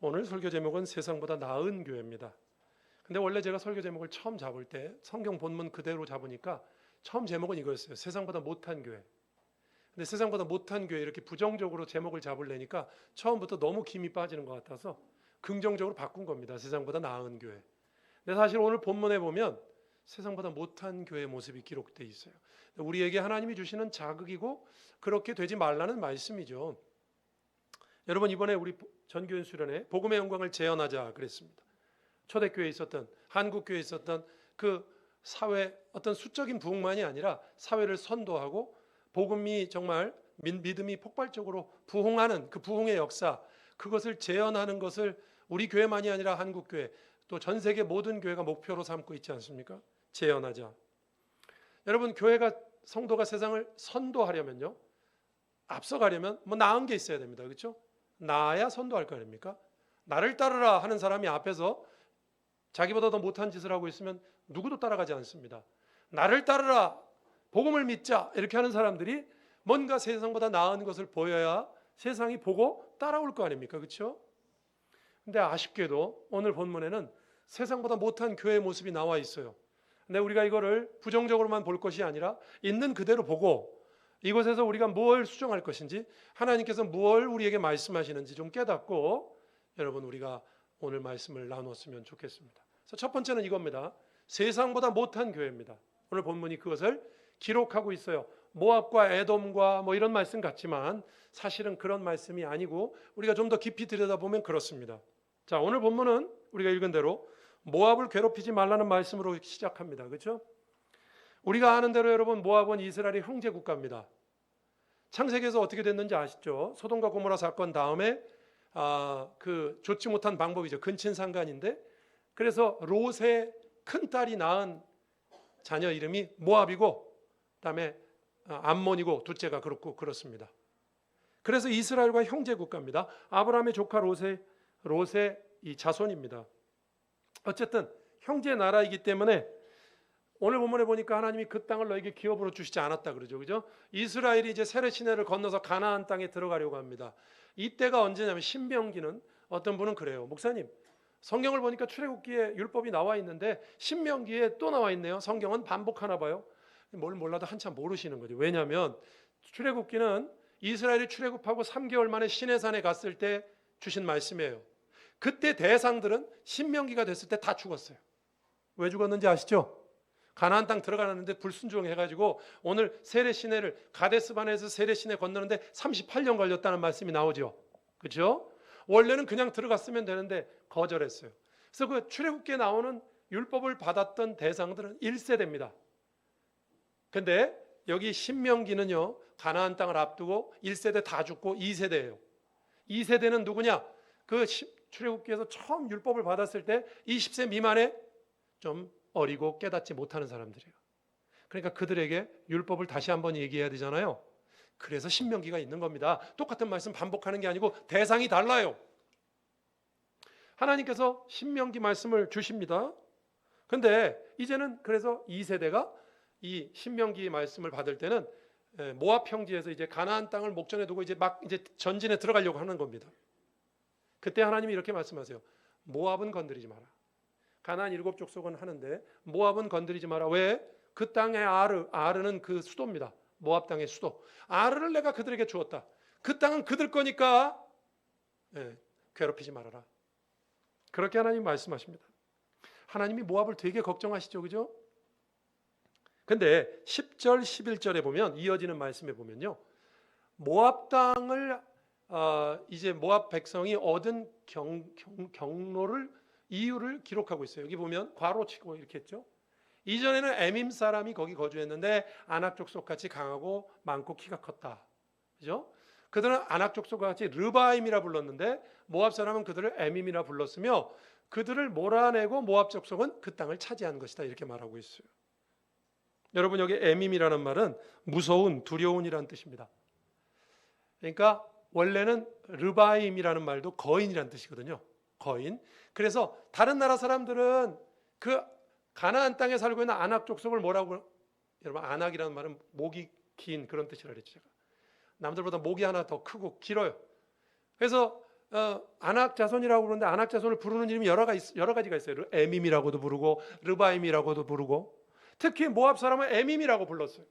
오늘 설교 제목은 세상보다 나은 교회입니다. 근데 원래 제가 설교 제목을 처음 잡을 때 성경 본문 그대로 잡으니까 처음 제목은 이거였어요. 세상보다 못한 교회. 근데 세상보다 못한 교회 이렇게 부정적으로 제목을 잡으려니까 처음부터 너무 김이 빠지는 것 같아서 긍정적으로 바꾼 겁니다. 세상보다 나은 교회. 근데 사실 오늘 본문에 보면 세상보다 못한 교회의 모습이 기록되어 있어요. 우리에게 하나님이 주시는 자극이고 그렇게 되지 말라는 말씀이죠. 여러분, 이번에 우리 전교연 수련회 복음의 영광을 재현하자 그랬습니다. 초대교회에 있었던, 한국교회에 있었던 그 사회, 어떤 수적인 부흥만이 아니라 사회를 선도하고 복음이 정말 믿음이 폭발적으로 부흥하는 그 부흥의 역사, 그것을 재현하는 것을 우리 교회만이 아니라 한국교회, 또 전 세계 모든 교회가 목표로 삼고 있지 않습니까? 재현하자. 여러분, 교회가, 성도가 세상을 선도하려면요, 앞서가려면 뭐 나은 게 있어야 됩니다. 그렇죠? 나야 선도할 거 아닙니까? 나를 따르라 하는 사람이 앞에서 자기보다 더 못한 짓을 하고 있으면 누구도 따라가지 않습니다. 나를 따르라, 복음을 믿자, 이렇게 하는 사람들이 뭔가 세상보다 나은 것을 보여야 세상이 보고 따라올 거 아닙니까? 그렇죠? 근데 아쉽게도 오늘 본문에는 세상보다 못한 교회의 모습이 나와 있어요. 근데 우리가 이거를 부정적으로만 볼 것이 아니라 있는 그대로 보고 이곳에서 우리가 무엇을 수정할 것인지, 하나님께서 무엇을 우리에게 말씀하시는지 좀 깨닫고 여러분, 우리가 오늘 말씀을 나눴으면 좋겠습니다. 그래서 첫 번째는 이겁니다. 세상보다 못한 교회입니다. 오늘 본문이 그것을 기록하고 있어요. 모압과 에돔과 뭐 이런 말씀 같지만 사실은 그런 말씀이 아니고 우리가 좀 더 깊이 들여다보면 그렇습니다. 자, 오늘 본문은 우리가 읽은 대로 모압을 괴롭히지 말라는 말씀으로 시작합니다. 그렇죠? 우리가 아는 대로 여러분, 모압은 이스라엘의 형제 국가입니다. 창세기에서 어떻게 됐는지 아시죠? 소돔과 고모라 사건 다음에 그 좋지 못한 방법이죠. 근친상간인데, 그래서 롯의 큰 딸이 낳은 자녀 이름이 모압이고, 그다음에 암몬이고, 둘째가 그렇습니다. 그래서 이스라엘과 형제 국가입니다. 아브라함의 조카 롯의 이 자손입니다. 어쨌든 형제 나라이기 때문에 오늘 본문에 보니까 하나님이 그 땅을 너에게 기업으로 주시지 않았다 그러죠. 그죠? 이스라엘이 이제 세례 시내를 건너서 가나안 땅에 들어가려고 합니다. 이때가 언제냐면 신명기는, 어떤 분은 그래요. 목사님, 성경을 보니까 출애굽기에 율법이 나와 있는데 신명기에 또 나와 있네요. 성경은 반복하나 봐요. 뭘 몰라도 한참 모르시는 거죠. 왜냐하면 출애굽기는 이스라엘이 출애굽하고 3개월 만에 시내산에 갔을 때 주신 말씀이에요. 그때 대상들은 신명기가 됐을 때 다 죽었어요. 왜 죽었는지 아시죠? 가나안 땅 들어가는데 불순종해가지고 오늘 세례 시내를, 가데스바네에서 세례 시내 건너는데 38년 걸렸다는 말씀이 나오죠. 그렇죠? 원래는 그냥 들어갔으면 되는데 거절했어요. 그래서 그 출애굽기에 나오는 율법을 받았던 대상들은 1세대입니다. 근데 여기 신명기는요, 가나안 땅을 앞두고 1세대 다 죽고 2세대예요. 2세대는 누구냐? 그 출애굽기에서 처음 율법을 받았을 때 20세 미만의 좀 어리고 깨닫지 못하는 사람들이에요. 그러니까 그들에게 율법을 다시 한번 얘기해야 되잖아요. 그래서 신명기가 있는 겁니다. 똑같은 말씀 반복하는 게 아니고 대상이 달라요. 하나님께서 신명기 말씀을 주십니다. 근데 이제는 그래서 2세대가 이 신명기 말씀을 받을 때는 모압 평지에서 이제 가나안 땅을 목전에 두고 이제 전진에 들어가려고 하는 겁니다. 그때 하나님이 이렇게 말씀하세요. 모압은 건드리지 마라. 가나안 7 족속은 하는데 모압은 건드리지 마라. 왜? 그 땅의 아르는 그 수도입니다. 모압 땅의 수도. 아르를 내가 그들에게 주었다. 그 땅은 그들 거니까 괴롭히지 말아라. 그렇게 하나님 말씀하십니다. 하나님이 모압을 되게 걱정하시죠. 그죠? 근데 10절 11절에 보면, 이어지는 말씀에 보면요, 모압 땅을 이제 모압 백성이 얻은 경로를, 이유를 기록하고 있어요. 여기 보면 괄호치고 이렇게 했죠. 이전에는 에밈 사람이 거기 거주했는데 아낙 족속 같이 강하고 많고 키가 컸다. 그죠? 그들은 아낙 족속과 같이 르바임이라 불렀는데 모압 사람은 그들을 에밈이라 불렀으며 그들을 몰아내고 모압 족속은 그 땅을 차지한 것이다. 이렇게 말하고 있어요. 여러분, 여기 에밈이라는 말은 무서운, 두려운이라는 뜻입니다. 그러니까 원래는 르바임이라는 말도 거인이라는 뜻이거든요. 거인. 그래서 다른 나라 사람들은 그 가나안 땅에 살고 있는 아낙 족속을 뭐라고, 여러분, 아낙이라는 말은 목이 긴 그런 뜻이라 그랬죠. 제가 남들보다 목이 하나 더 크고 길어요. 그래서 아낙 자손이라고 부르는데 아낙 자손을 부르는 이름이 여러 가지가 있어요. 에밈이라고도 부르고 르바임이라고도 부르고, 특히 모압 사람은 에밈이라고 불렀어요.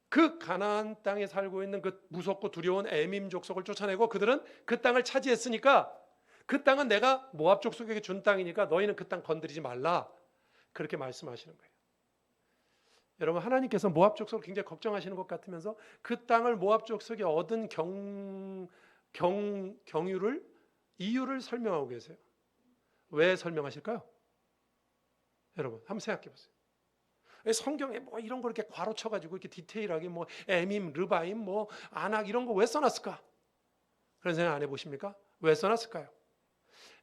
그 가나안 땅에 살고 있는 그 무섭고 두려운 에밈 족속을 쫓아내고 그들은 그 땅을 차지했으니까 그 땅은 내가 모압 족속에게 준 땅이니까 너희는 그 땅 건드리지 말라, 그렇게 말씀하시는 거예요. 여러분, 하나님께서 모압 족속을 굉장히 걱정하시는 것 같으면서 그 땅을 모압 족속이 얻은 이유를 설명하고 계세요. 왜 설명하실까요? 여러분, 한번 생각해 보세요. 성경에 뭐 이런 거 이렇게 괄호 쳐가지고 이렇게 디테일하게 뭐 에밈, 르바임, 뭐 아낙 이런 거 왜 써놨을까? 그런 생각 안 해보십니까? 왜 써놨을까요?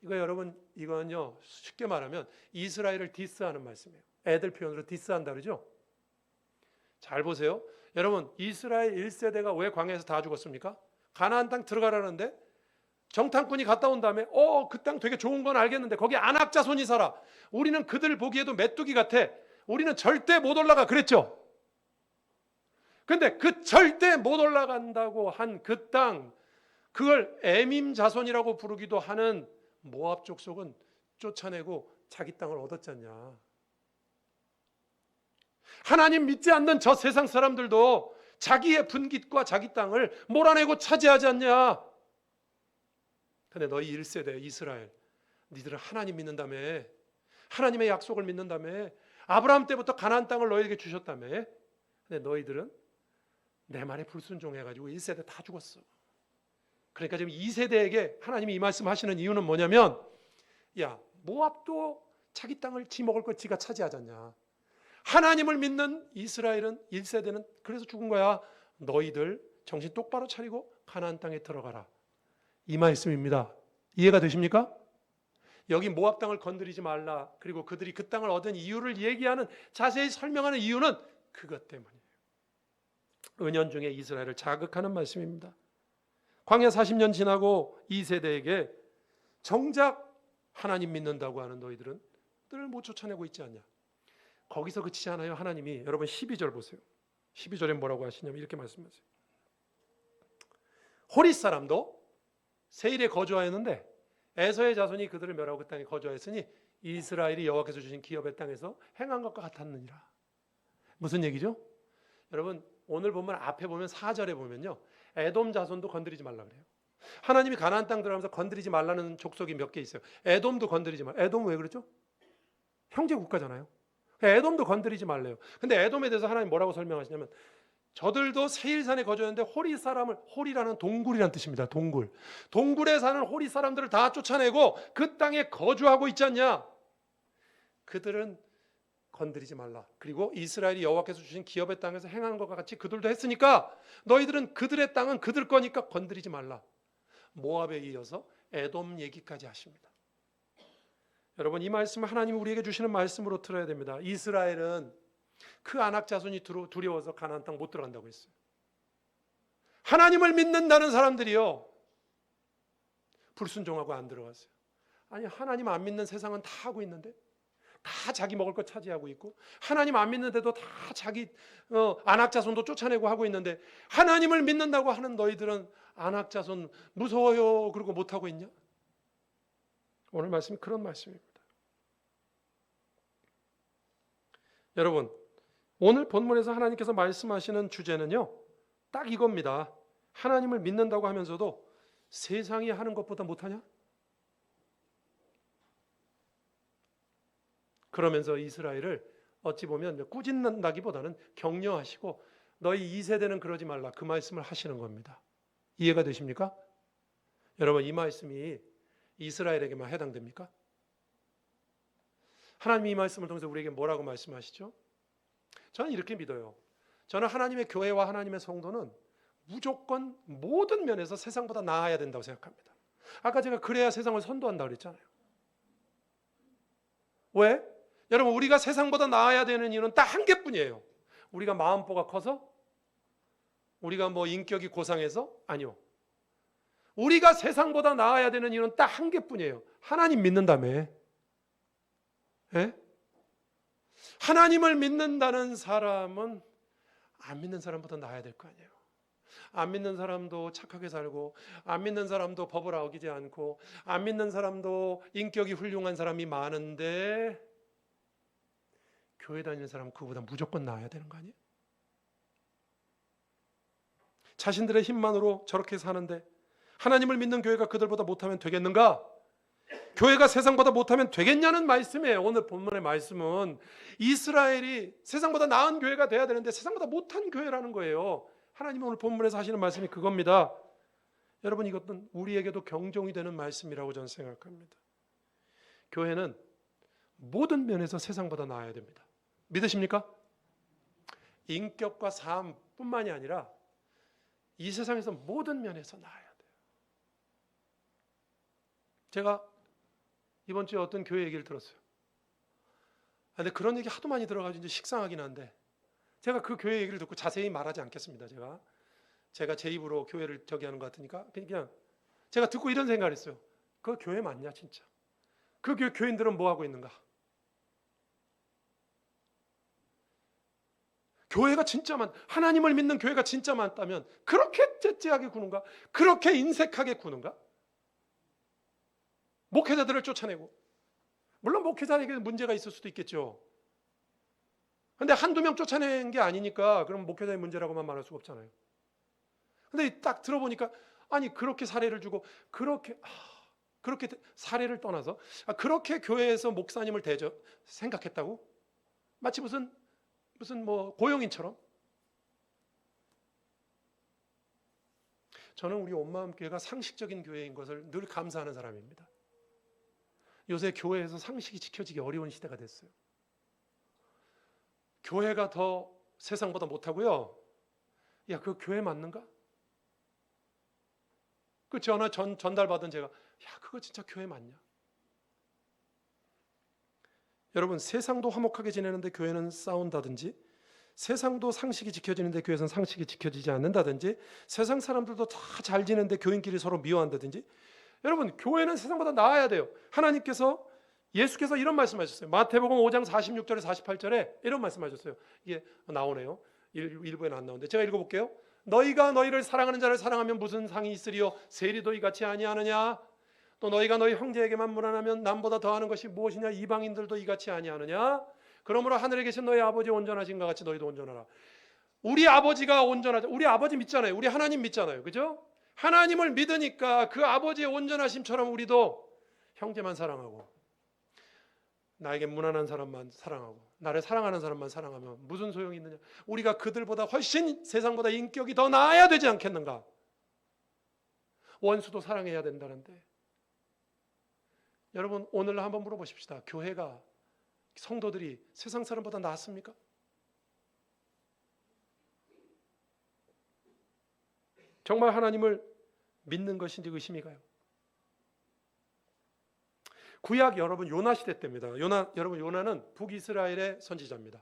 이거 여러분, 이건요 쉽게 말하면 이스라엘을 디스하는 말씀이에요. 애들 표현으로 디스한다 그러죠? 잘 보세요. 여러분, 이스라엘 1세대가 왜 광야에서 다 죽었습니까? 가나안 땅 들어가라는데 정탐꾼이 갔다 온 다음에 그 땅 되게 좋은 건 알겠는데 거기 아낙 자손이 살아. 우리는 그들 보기에도 메뚜기 같아. 우리는 절대 못 올라가, 그랬죠. 근데 그 절대 못 올라간다고 한 그 땅, 그걸 에밈 자손이라고 부르기도 하는 모압 족속은 쫓아내고 자기 땅을 얻었지 않냐. 하나님 믿지 않는 저 세상 사람들도 자기의 분깃과 자기 땅을 몰아내고 차지하지 않냐. 근데 너희 1세대 이스라엘, 니들은 하나님 믿는다며, 하나님의 약속을 믿는다며, 아브라함 때부터 가나안 땅을 너희에게 주셨다며. 근데 너희들은 내 말에 불순종해가지고 1세대 다 죽었어. 그러니까 지금 2세대에게 하나님이 이 말씀 하시는 이유는 뭐냐면, 야, 모압도 자기 땅을 지 먹을 걸 지가 차지하잖냐. 하나님을 믿는 이스라엘은 1세대는 그래서 죽은 거야. 너희들 정신 똑바로 차리고 가나안 땅에 들어가라, 이 말씀입니다. 이해가 되십니까? 여기 모압 땅을 건드리지 말라, 그리고 그들이 그 땅을 얻은 이유를 얘기하는, 자세히 설명하는 이유는 그것 때문이에요. 은연중에 이스라엘을 자극하는 말씀입니다. 광야 40년 지나고 2세대에게 정작 하나님 믿는다고 하는 너희들은 늘 못 쫓아내고 있지 않냐. 거기서 그치지 않아요. 하나님이, 여러분 12절 보세요. 12절에 뭐라고 하시냐면 이렇게 말씀하세요. 호릿 사람도 세일에 거주하였는데 에서의 자손이 그들을 멸하고 그 땅에 거주하였으니 이스라엘이 여호와께서 주신 기업의 땅에서 행한 것과 같았느니라. 무슨 얘기죠? 여러분, 오늘 보면 앞에 보면 4절에 보면요, 에돔 자손도 건드리지 말라 그래요. 하나님이 가나안 땅 들어가면서 건드리지 말라는 족속이 몇 개 있어요. 에돔도 건드리지 말라. 에돔 왜 그러죠? 형제 국가잖아요. 에돔도 건드리지 말래요. 근데 에돔에 대해서 하나님 뭐라고 설명하시냐면, 저들도 세일산에 거주했는데 호리 사람을, 호리라는 동굴이라는 뜻입니다. 동굴에 사는 호리 사람들을 다 쫓아내고 그 땅에 거주하고 있지 않냐. 그들은 건드리지 말라. 그리고 이스라엘이 여호와께서 주신 기업의 땅에서 행하는 것과 같이 그들도 했으니까 너희들은 그들의 땅은 그들 거니까 건드리지 말라. 모압에 이어서 에돔 얘기까지 하십니다. 여러분, 이 말씀을 하나님이 우리에게 주시는 말씀으로 들어야 됩니다. 이스라엘은 그 아낙 자손이 두려워서 가나안 땅 못 들어간다고 했어요. 하나님을 믿는다는 사람들이요, 불순종하고 안 들어갔어요. 아니, 하나님 안 믿는 세상은 다 하고 있는데, 다 자기 먹을 거 차지하고 있고, 하나님 안 믿는데도 다 자기 아낙 자손도 쫓아내고 하고 있는데, 하나님을 믿는다고 하는 너희들은 아낙 자손 무서워요 그러고 못 하고 있냐? 오늘 말씀이 그런 말씀입니다. 여러분, 오늘 본문에서 하나님께서 말씀하시는 주제는요, 딱 이겁니다. 하나님을 믿는다고 하면서도 세상이 하는 것보다 못하냐? 그러면서 이스라엘을 어찌 보면 꾸짖는다기보다는 격려하시고, 너희 2세대는 그러지 말라, 그 말씀을 하시는 겁니다. 이해가 되십니까? 여러분, 이 말씀이 이스라엘에게만 해당됩니까? 하나님이 이 말씀을 통해서 우리에게 뭐라고 말씀하시죠? 저는 이렇게 믿어요. 저는 하나님의 교회와 하나님의 성도는 무조건 모든 면에서 세상보다 나아야 된다고 생각합니다. 아까 제가 그래야 세상을 선도한다고 그랬잖아요. 왜? 여러분, 우리가 세상보다 나아야 되는 이유는 딱 한 개뿐이에요. 우리가 마음보가 커서? 우리가 뭐 인격이 고상해서? 아니요. 우리가 세상보다 나아야 되는 이유는 딱 한 개뿐이에요. 하나님 믿는다며. 예? 하나님을 믿는다는 사람은 안 믿는 사람보다 나아야 될 거 아니에요. 안 믿는 사람도 착하게 살고, 안 믿는 사람도 법을 어기지 않고, 안 믿는 사람도 인격이 훌륭한 사람이 많은데 교회 다니는 사람은 그거보다 무조건 나아야 되는 거 아니에요? 자신들의 힘만으로 저렇게 사는데 하나님을 믿는 교회가 그들보다 못하면 되겠는가? 교회가 세상보다 못하면 되겠냐는 말씀이에요. 오늘 본문의 말씀은 이스라엘이 세상보다 나은 교회가 돼야 되는데 세상보다 못한 교회라는 거예요. 하나님이 오늘 본문에서 하시는 말씀이 그겁니다. 여러분, 이것은 우리에게도 경종이 되는 말씀이라고 저는 생각합니다. 교회는 모든 면에서 세상보다 나아야 됩니다. 믿으십니까? 인격과 삶뿐만이 아니라 이 세상에서 모든 면에서 나아야 돼요. 제가 이번 주에 어떤 교회 얘기를 들었어요. 근데 그런 얘기 하도 많이 들어가지고 이제 식상하긴 한데 제가 그 교회 얘기를 듣고 자세히 말하지 않겠습니다. 제가 제 입으로 교회를 저기 하는 것 같으니까 그냥 제가 듣고 이런 생각을 했어요. 그 교회 맞냐 진짜? 그 교인들은 뭐 하고 있는가? 교회가 진짜 하나님을 믿는 교회가 진짜 많다면 그렇게 째째하게 구는가? 그렇게 인색하게 구는가? 목회자들을 쫓아내고, 물론 목회자에게 문제가 있을 수도 있겠죠. 근데 한두 명 쫓아낸 게 아니니까 그럼 목회자의 문제라고만 말할 수가 없잖아요. 근데 딱 들어보니까 아니 그렇게 사례를 주고 그렇게 사례를 떠나서 그렇게 교회에서 목사님을 생각했다고? 마치 무슨 뭐 고용인처럼. 저는 우리 온마음교회가 상식적인 교회인 것을 늘 감사하는 사람입니다. 요새 교회에서 상식이 지켜지기 어려운 시대가 됐어요. 교회가 더 세상보다 못하고요. 야, 그 교회 맞는가? 그 전화 전달받은 제가, 야, 그거 진짜 교회 맞냐? 여러분, 세상도 화목하게 지내는데 교회는 싸운다든지, 세상도 상식이 지켜지는데 교회에서는 상식이 지켜지지 않는다든지, 세상 사람들도 다 잘 지내는데 교인끼리 서로 미워한다든지, 여러분, 교회는 세상보다 나아야 돼요. 예수께서 이런 말씀하셨어요. 마태복음 5장 46절에 48절에 이런 말씀하셨어요. 이게 나오네요. 일부에는 안 나오는데 제가 읽어볼게요. 너희가 너희를 사랑하는 자를 사랑하면 무슨 상이 있으리요? 세리도 이같이 아니하느냐? 또 너희가 너희 형제에게만 무난하면 남보다 더하는 것이 무엇이냐? 이방인들도 이같이 아니하느냐? 그러므로 하늘에 계신 너희 아버지 온전하신 것 같이 너희도 온전하라. 우리 아버지가 온전하죠. 우리 아버지 믿잖아요. 우리 하나님 믿잖아요. 그죠? 하나님을 믿으니까 그 아버지의 온전하심처럼 우리도 형제만 사랑하고 나에게 무난한 사람만 사랑하고 나를 사랑하는 사람만 사랑하면 무슨 소용이 있느냐? 우리가 그들보다 훨씬 세상보다 인격이 더 나아야 되지 않겠는가? 원수도 사랑해야 된다는데, 여러분 오늘 한번 물어보십시다. 교회가, 성도들이 세상 사람보다 낫습니까? 정말 하나님을 믿는 것인지 의심이 가요. 구약 여러분 요나 시대 때입니다. 여러분 요나는 북이스라엘의 선지자입니다.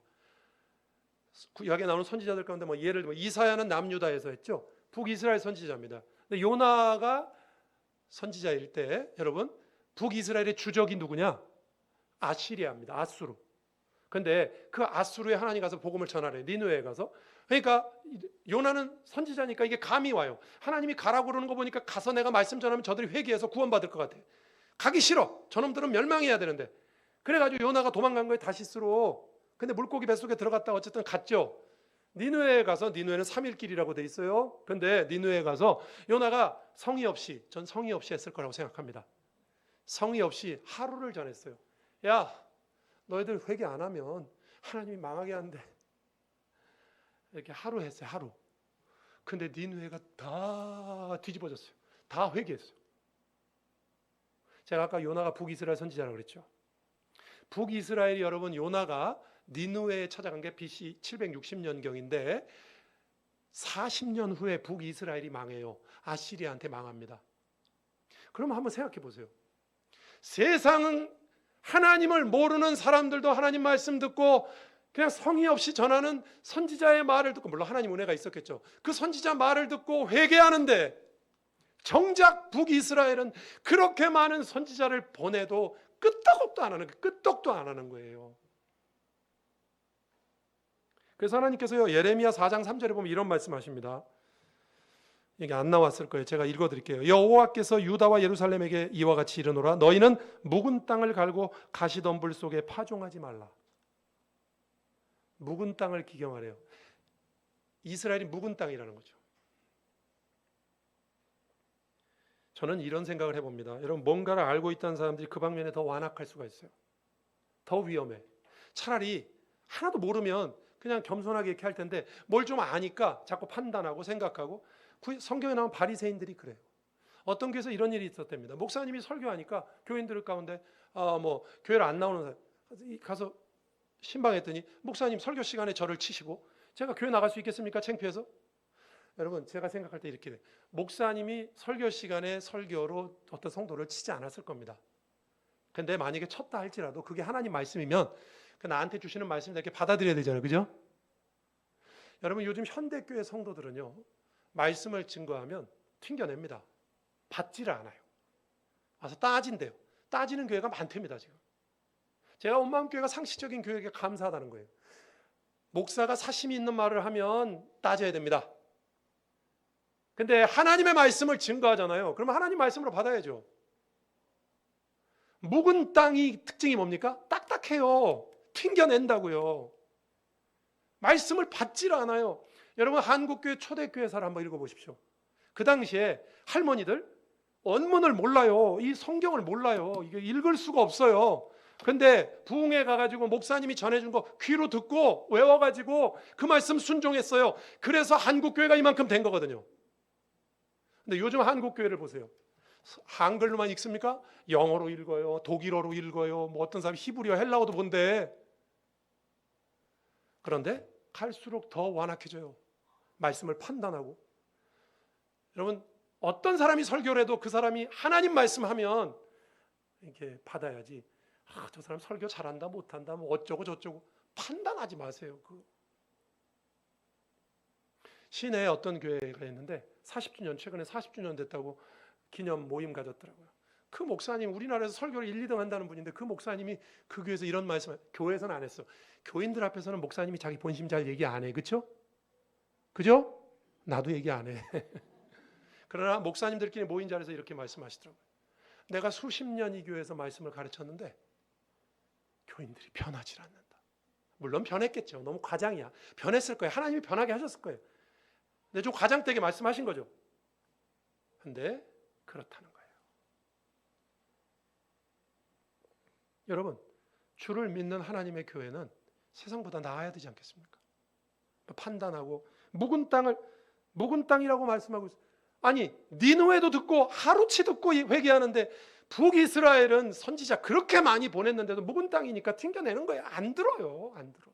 구약에 나오는 선지자들 가운데 예를 들면 이사야는 남유다에서 했죠. 북이스라엘 선지자입니다. 근데 요나가 선지자일 때 여러분 북이스라엘의 주적이 누구냐? 아시리아입니다. 아수르. 근데 그 아수르에 하나님 가서 복음을 전하래. 니느웨에 가서. 그러니까 요나는 선지자니까 이게 감이 와요. 하나님이 가라고 그러는 거 보니까 가서 내가 말씀 전하면 저들이 회개해서 구원받을 것 같아. 가기 싫어. 저놈들은 멸망해야 되는데. 그래가지고 요나가 도망간 거예요. 다시스로. 근데 물고기 뱃속에 들어갔다 어쨌든 갔죠. 니느웨에 가서, 니느웨는 3일 길이라고 돼 있어요. 근데 니느웨에 가서 요나가 성의 없이 했을 거라고 생각합니다. 성의 없이 하루를 전했어요. 야, 너희들 회개 안 하면 하나님이 망하게 한대. 이렇게 하루 했어요. 하루. 근데 니느웨가 다 뒤집어졌어요. 다 회개했어요. 제가 아까 요나가 북이스라엘 선지자라고 그랬죠. 북이스라엘이 여러분 요나가 니느웨에 찾아간 게 BC 760년경인데 40년 후에 북이스라엘이 망해요. 아시리아한테 망합니다. 그러면 한번 생각해 보세요. 세상은 하나님을 모르는 사람들도 하나님 말씀 듣고 그냥 성의 없이 전하는 선지자의 말을 듣고, 물론 하나님 은혜가 있었겠죠. 그 선지자 말을 듣고 회개하는데 정작 북이스라엘은 그렇게 많은 선지자를 보내도 끄떡도 안 하는 거예요. 그래서 하나님께서요 예레미야 4장 3절에 보면 이런 말씀하십니다. 이게 안 나왔을 거예요. 제가 읽어드릴게요. 여호와께서 유다와 예루살렘에게 이와 같이 이르노라. 너희는 묵은 땅을 갈고 가시덤불 속에 파종하지 말라. 묵은 땅을 기경하래요. 이스라엘이 묵은 땅이라는 거죠. 저는 이런 생각을 해봅니다. 여러분, 뭔가를 알고 있다는 사람들이 그 방면에 더 완악할 수가 있어요. 더 위험해. 차라리 하나도 모르면 그냥 겸손하게 이렇게 할 텐데 뭘 좀 아니까 자꾸 판단하고 생각하고. 성경에 나온 바리새인들이 그래요. 어떤 교회에서 이런 일이 있었답니다. 목사님이 설교하니까 교인들 가운데 교회를 안 나오는 사람 가서 신방했더니 목사님 설교 시간에 저를 치시고 제가 교회 나갈 수 있겠습니까? 창피해서. 여러분, 제가 생각할 때 이렇게 돼요. 목사님이 설교 시간에 설교로 어떤 성도를 치지 않았을 겁니다. 근데 만약에 쳤다 할지라도 그게 하나님 말씀이면 그 나한테 주시는 말씀을 이렇게 받아들여야 되잖아요. 그죠? 여러분, 요즘 현대교회 성도들은요, 말씀을 증거하면 튕겨냅니다. 받지를 않아요. 와서 따진대요. 따지는 교회가 많답니다. 지금 제가 온 마음 교회가 상식적인 교회에게 감사하다는 거예요. 목사가 사심이 있는 말을 하면 따져야 됩니다. 근데 하나님의 말씀을 증거하잖아요. 그러면 하나님 말씀으로 받아야죠. 묵은 땅이 특징이 뭡니까? 딱딱해요. 튕겨낸다고요. 말씀을 받지를 않아요. 여러분, 한국교회 초대교회사를 한번 읽어보십시오. 그 당시에 할머니들 원문을 몰라요. 이 성경을 몰라요. 이게 읽을 수가 없어요. 근데 부흥회 가가지고 목사님이 전해준 거 귀로 듣고 외워가지고 그 말씀 순종했어요. 그래서 한국교회가 이만큼 된 거거든요. 근데 요즘 한국교회를 보세요. 한글로만 읽습니까? 영어로 읽어요. 독일어로 읽어요. 어떤 사람이 히브리어, 헬라어도 본대. 그런데 갈수록 더 완악해져요. 말씀을 판단하고. 여러분, 어떤 사람이 설교를 해도 그 사람이 하나님 말씀하면 이렇게 받아야지. 저 사람 설교 잘한다 못한다 어쩌고 저쩌고 판단하지 마세요. 시내에 어떤 교회가 있는데 40주년, 최근에 40주년 됐다고 기념 모임 가졌더라고요. 그 목사님, 우리나라에서 설교를 1, 2등 한다는 분인데 그 목사님이 그 교회에서 이런 말씀, 교회에서는 안 했어. 교인들 앞에서는 목사님이 자기 본심 잘 얘기 안 해. 그렇죠? 그죠? 나도 얘기 안 해. 그러나 목사님들끼리 모인 자리에서 이렇게 말씀하시더라고요. 내가 수십 년 이 교회에서 말씀을 가르쳤는데 교인들이 변하지 않는다. 물론 변했겠죠. 너무 과장이야. 변했을 거예요. 하나님이 변하게 하셨을 거예요. 근데 좀 과장되게 말씀하신 거죠. 근데 그렇다는 거예요. 여러분, 주를 믿는 하나님의 교회는 세상보다 나아야 되지 않겠습니까? 판단하고 묵은 땅이라고 말씀하고 있어요. 아니, 니느웨도 듣고 하루치 듣고 회개하는데 북이스라엘은 선지자 그렇게 많이 보냈는데도 묵은 땅이니까 튕겨내는 거예요. 안 들어요. 안 들어.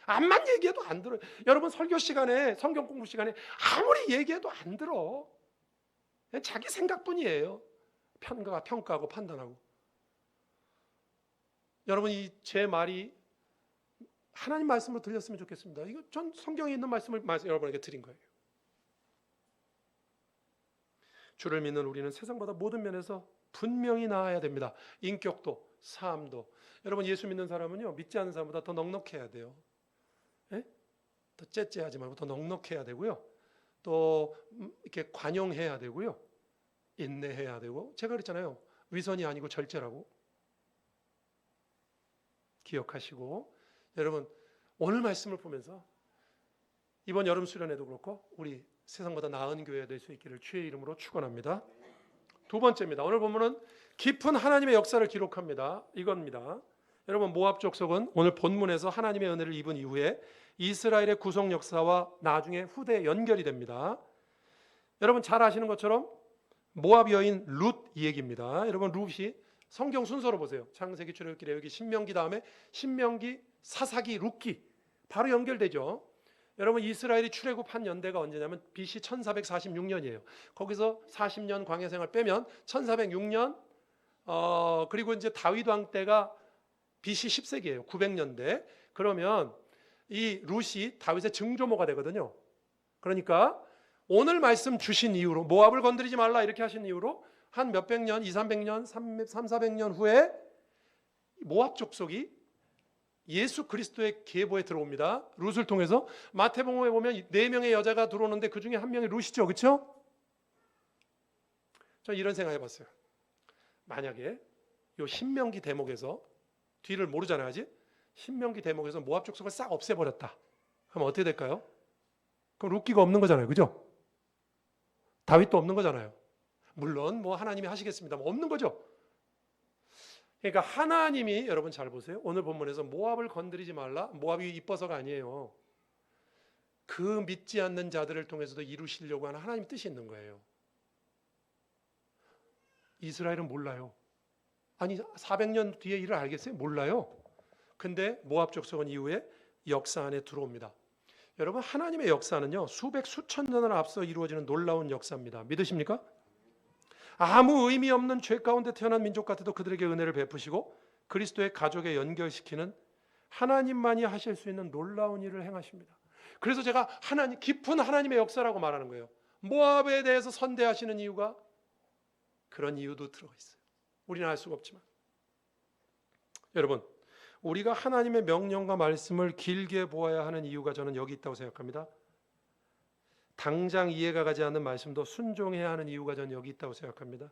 암만 얘기해도 안 들어요. 여러분, 설교 시간에, 성경 공부 시간에 아무리 얘기해도 안 들어. 그냥 자기 생각뿐이에요. 평가하고 판단하고. 여러분, 제 말이 하나님 말씀으로 들렸으면 좋겠습니다. 이거 전 성경에 있는 말씀을 여러분에게 드린 거예요. 주를 믿는 우리는 세상보다 모든 면에서 분명히 나아야 됩니다. 인격도, 삶도. 여러분, 예수 믿는 사람은요, 믿지 않는 사람보다 더 넉넉해야 돼요. 예? 더 째째하지 말고 더 넉넉해야 되고요. 또 이렇게 관용해야 되고요. 인내해야 되고. 제가 그랬잖아요. 위선이 아니고 절제라고. 기억하시고, 여러분, 오늘 말씀을 보면서 이번 여름 수련회도 그렇고 우리 세상보다 나은 교회가 될 수 있기를 주의 이름으로 축원합니다. 두 번째입니다. 오늘 본문은 깊은 하나님의 역사를 기록합니다. 이겁니다. 여러분, 모압 족속은 오늘 본문에서 하나님의 은혜를 입은 이후에 이스라엘의 구속 역사와 나중에 후대에 연결이 됩니다. 여러분 잘 아시는 것처럼 모압 여인 룻 얘기입니다. 여러분, 룻이 성경 순서로 보세요. 창세기, 출애굽기, 레위기, 신명기 다음에 신명기, 사사기, 룻기 바로 연결되죠. 여러분, 이스라엘이 출애굽한 연대가 언제냐면 BC 1446년이에요. 거기서 40년 광야 생활 빼면 1406년 그리고 이제 다윗 왕 때가 BC 10세기예요. 900년대. 그러면 이 룻이 다윗의 증조모가 되거든요. 그러니까 오늘 말씀 주신 이후로 모압을 건드리지 말라 이렇게 하신 이후로 한 몇백 년, 200~300년, 300~400년 후에 모압 족속이 예수 그리스도의 계보에 들어옵니다. 룻을 통해서 마태복음에 보면 4명의 여자가 들어오는데 그 중에 한 명이 룻이죠. 그렇죠? 저 이런 생각 해봤어요. 만약에 요 신명기 대목에서 뒤를 모르잖아요, 아직. 신명기 대목에서 모압 족속을 싹 없애버렸다. 그럼 어떻게 될까요? 그럼 룻기가 없는 거잖아요, 그죠? 다윗도 없는 거잖아요. 물론 뭐 하나님이 하시겠습니다만 없는 거죠. 그러니까 하나님이 여러분 잘 보세요. 오늘 본문에서 모압을 건드리지 말라. 모압이 이뻐서가 아니에요. 그 믿지 않는 자들을 통해서도 이루시려고 하는 하나님 뜻이 있는 거예요. 이스라엘은 몰라요. 아니 400년 뒤에 일을 알겠어요? 몰라요. 근데 모압 족속은 이후에 역사 안에 들어옵니다. 여러분 하나님의 역사는요 수백 수천 년을 앞서 이루어지는 놀라운 역사입니다. 믿으십니까? 아무 의미 없는 죄 가운데 태어난 민족 같아도 그들에게 은혜를 베푸시고 그리스도의 가족에 연결시키는 하나님만이 하실 수 있는 놀라운 일을 행하십니다. 그래서 제가 하나님 깊은 하나님의 역사라고 말하는 거예요. 모압에 대해서 선대하시는 이유가 그런 이유도 들어가 있어요. 우리는 알 수가 없지만 여러분 우리가 하나님의 명령과 말씀을 길게 보아야 하는 이유가 저는 여기 있다고 생각합니다. 당장 이해가 가지 않는 말씀도 순종해야 하는 이유가 저는 여기 있다고 생각합니다.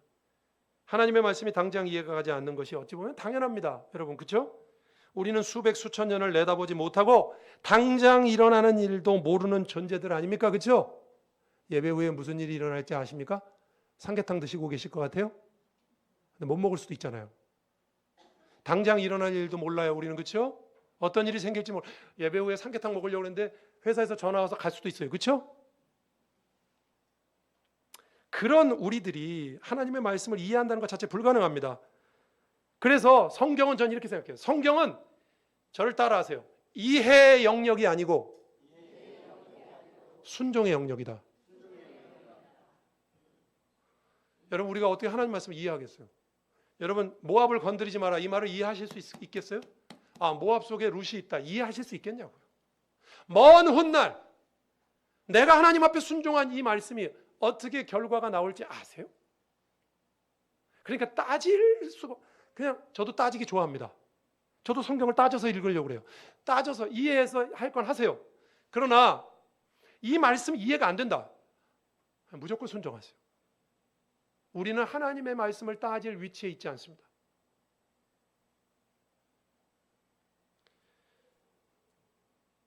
하나님의 말씀이 당장 이해가 가지 않는 것이 어찌 보면 당연합니다. 여러분 그렇죠? 우리는 수백 수천 년을 내다보지 못하고 당장 일어나는 일도 모르는 존재들 아닙니까? 그렇죠? 예배 후에 무슨 일이 일어날지 아십니까? 삼계탕 드시고 계실 것 같아요? 근데 못 먹을 수도 있잖아요. 당장 일어날 일도 몰라요. 우리는 그렇죠? 어떤 일이 생길지 몰라요. 예배 후에 삼계탕 먹으려고 했는데 회사에서 전화 와서 갈 수도 있어요. 그렇죠? 그런 우리들이 하나님의 말씀을 이해한다는 것 자체 불가능합니다. 그래서 성경은 전 이렇게 생각해요. 성경은 저를 따라하세요. 이해의 영역이 아니고 순종의 영역이다. 여러분 우리가 어떻게 하나님 말씀을 이해하겠어요? 여러분 모압을 건드리지 마라 이 말을 이해하실 수 있겠어요? 아 모압 속에 룻이 있다 이해하실 수 있겠냐고요. 먼 훗날 내가 하나님 앞에 순종한 이 말씀이 어떻게 결과가 나올지 아세요? 그러니까 따질 수가 그냥 저도 따지기 좋아합니다. 저도 성경을 따져서 읽으려고 그래요. 따져서 이해해서 할 건 하세요. 그러나 이 말씀이 이해가 안 된다. 무조건 순종하세요. 우리는 하나님의 말씀을 따질 위치에 있지 않습니다.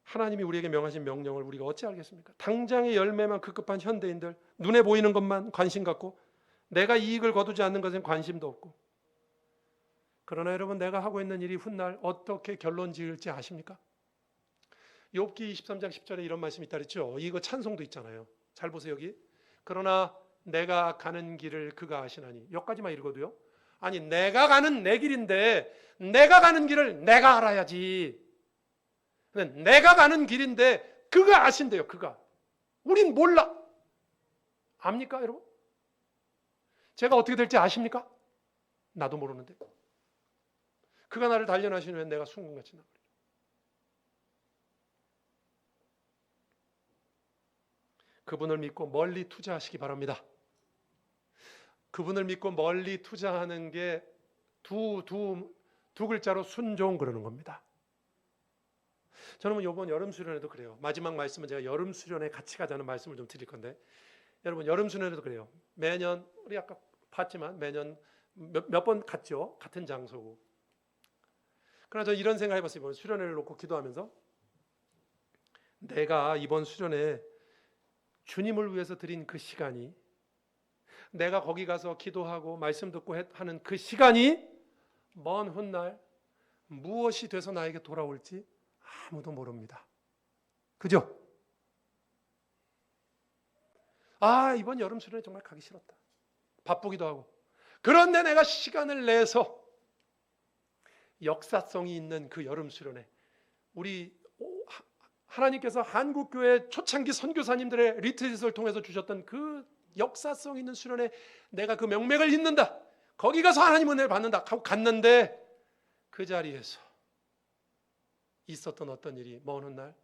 하나님이 우리에게 명하신 명령을 우리가 어찌 알겠습니까? 당장의 열매만 급급한 현대인들, 눈에 보이는 것만 관심 갖고 내가 이익을 거두지 않는 것엔 관심도 없고. 그러나 여러분 내가 하고 있는 일이 훗날 어떻게 결론 지을지 아십니까? 욥기 23장 10절에 이런 말씀이 있다 그랬죠. 이거 찬송도 있잖아요. 잘 보세요 여기. 그러나 내가 가는 길을 그가 아시나니. 여기까지만 읽어도요. 아니 내가 가는 내 길인데 내가 가는 길을 내가 알아야지. 내가 가는 길인데 그가 아신대요. 그가. 우린 몰라. 압니까 여러분? 제가 어떻게 될지 아십니까? 나도 모르는데. 그가 나를 단련하시는 후에 내가 순금같이 나가리라. 그분을 믿고 멀리 투자하시기 바랍니다. 그분을 믿고 멀리 투자하는 게 두 글자로 순종 그러는 겁니다. 저는 이번 여름 수련회도 그래요. 마지막 말씀은 제가 여름 수련회 같이 가자는 말씀을 좀 드릴 건데 여러분 여름 수련회도 그래요. 매년 우리 아까 봤지만 매년 몇 번 갔죠. 같은 장소고. 그러나 저 이런 생각 해봤어요. 이번 수련회를 놓고 기도하면서 내가 이번 수련회 주님을 위해서 드린 그 시간이 내가 거기 가서 기도하고 말씀 듣고 하는 그 시간이 먼 훗날 무엇이 돼서 나에게 돌아올지 아무도 모릅니다. 그죠? 아 이번 여름 수련회 정말 가기 싫었다. 바쁘기도 하고. 그런데 내가 시간을 내서 역사성이 있는 그 여름 수련회 우리 하나님께서 한국교회 초창기 선교사님들의 리트릿을 통해서 주셨던 그 역사성 있는 수련회 내가 그 명맥을 잇는다. 거기 가서 하나님 은혜를 받는다 하고 갔는데 그 자리에서 있었던 어떤 일이 먼 훗날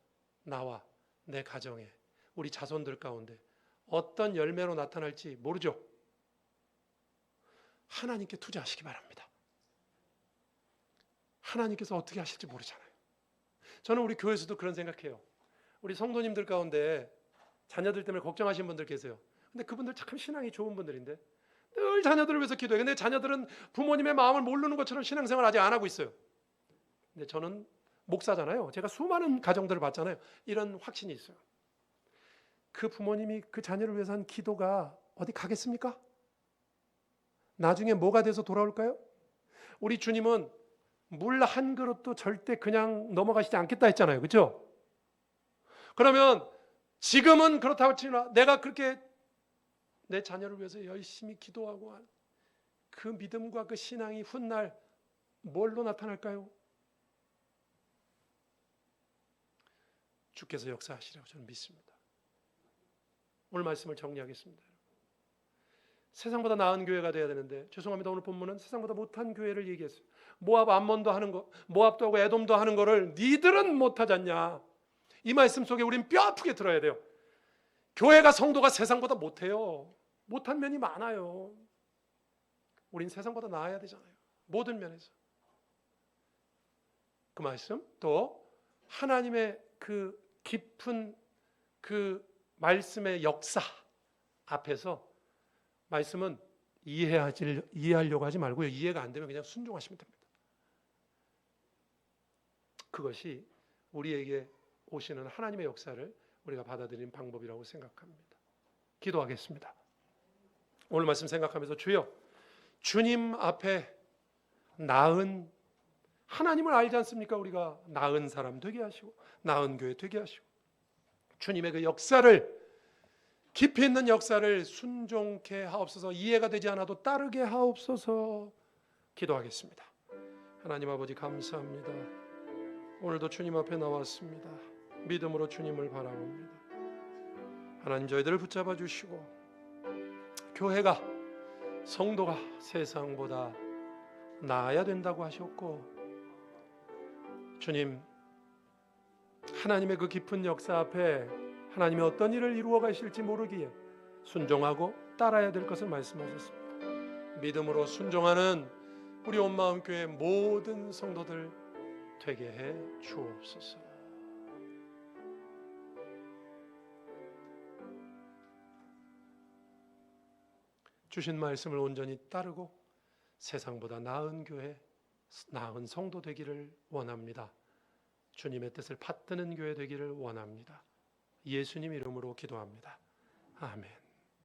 나와 내 가정에 우리 자손들 가운데 어떤 열매로 나타날지 모르죠. 하나님께 투자하시기 바랍니다. 하나님께서 어떻게 하실지 모르잖아요. 저는 우리 교회에서도 그런 생각해요. 우리 성도님들 가운데 자녀들 때문에 걱정하시는 분들 계세요. 근데 그분들 참 신앙이 좋은 분들인데 늘 자녀들을 위해서 기도해요. 근데 자녀들은 부모님의 마음을 모르는 것처럼 신앙생활 아직 안 하고 있어요. 근데 저는 목사잖아요. 제가 수많은 가정들을 봤잖아요. 이런 확신이 있어요. 그 부모님이 그 자녀를 위해서 한 기도가 어디 가겠습니까? 나중에 뭐가 돼서 돌아올까요? 우리 주님은 물 한 그릇도 절대 그냥 넘어가시지 않겠다 했잖아요. 그렇죠? 그러면 지금은 그렇다고 치나 내가 그렇게 내 자녀를 위해서 열심히 기도하고 그 믿음과 그 신앙이 훗날 뭘로 나타날까요? 주께서 역사하시라고 저는 믿습니다. 오늘 말씀을 정리하겠습니다. 세상보다 나은 교회가 돼야 되는데 죄송합니다. 오늘 본문은 세상보다 못한 교회를 얘기했어요. 모압 암몬도 하는 거, 모압도 하고 에돔도 하는 거를 니들은 못하지 않냐. 이 말씀 속에 우린 뼈 아프게 들어야 돼요. 교회가 성도가 세상보다 못해요. 못한 면이 많아요. 우린 세상보다 나아야 되잖아요. 모든 면에서. 그 말씀 또 하나님의 그 깊은 그 말씀의 역사 앞에서 말씀은 이해하려고 하지 말고요. 이해가 안 되면 그냥 순종하시면 됩니다. 그것이 우리에게 오시는 하나님의 역사를 우리가 받아들이는 방법이라고 생각합니다. 기도하겠습니다. 오늘 말씀 생각하면서 주여, 주님 앞에 나은 하나님을 알지 않습니까? 우리가 나은 사람 되게 하시고 나은 교회 되게 하시고 주님의 그 역사를 깊이 있는 역사를 순종케 하옵소서. 이해가 되지 않아도 따르게 하옵소서. 기도하겠습니다. 하나님 아버지 감사합니다. 오늘도 주님 앞에 나왔습니다. 믿음으로 주님을 바라봅니다. 하나님 저희들을 붙잡아 주시고 교회가 성도가 세상보다 나아야 된다고 하셨고 주님 하나님의 그 깊은 역사 앞에 하나님의 어떤 일을 이루어 가실지 모르기에 순종하고 따라야 될 것을 말씀하셨습니다. 믿음으로 순종하는 우리 온마음 교회 모든 성도들 되게 해 주옵소서. 주신 말씀을 온전히 따르고 세상보다 나은 교회, 나은 성도 되기를 원합니다. 주님의 뜻을 받드는 교회 되기를 원합니다. 예수님 이름으로 기도합니다. 아멘.